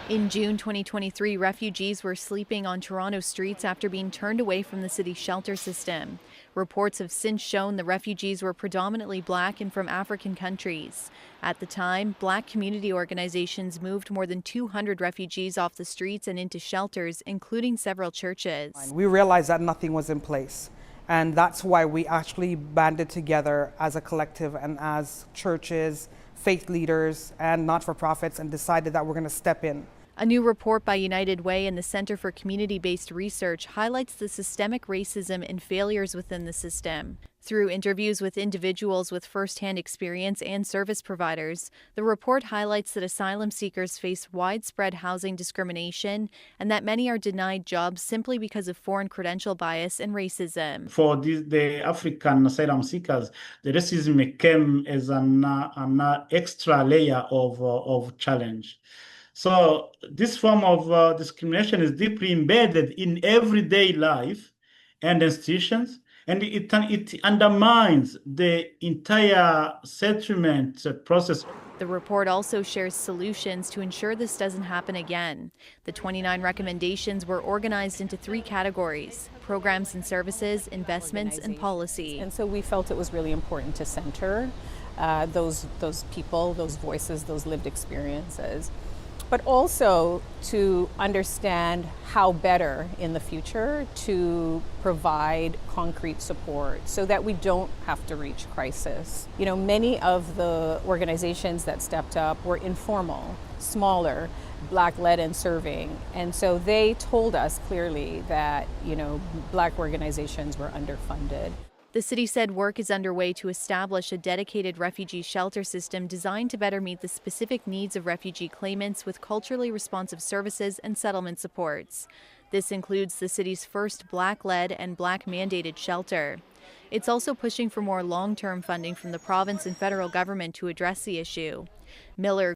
In June 2023, refugees were sleeping on Toronto streets after being turned away from the city's shelter system. Reports have since shown the refugees were predominantly Black and from African countries. At the time, Black community organizations moved more than 200 refugees off the streets and into shelters, including several churches. We realized that nothing was in place. And that's why we actually banded together as a collective and as churches, faith leaders, and not-for-profits and decided that we're going to step in. A new report by United Way and the Center for Community-Based Research highlights the systemic racism and failures within the system. Through interviews with individuals with first-hand experience and service providers, the report highlights that asylum seekers face widespread housing discrimination and that many are denied jobs simply because of foreign credential bias and racism. For the African asylum seekers, the racism came as an extra layer of challenge. So this form of discrimination is deeply embedded in everyday life and institutions, and it undermines the entire settlement process. The report also shares solutions to ensure this doesn't happen again. The 29 recommendations were organized into 3 categories: programs and services, investments, and policy. And so we felt it was really important to center those people, those voices, those lived experiences, but also to understand how better in the future to provide concrete support so that we don't have to reach crisis. You know, many of the organizations that stepped up were informal, smaller, Black-led and serving. And so they told us clearly that, you know, Black organizations were underfunded. The city said work is underway to establish a dedicated refugee shelter system designed to better meet the specific needs of refugee claimants with culturally responsive services and settlement supports. This includes the city's first Black-led and Black-mandated shelter. It's also pushing for more long-term funding from the province and federal government to address the issue. Miller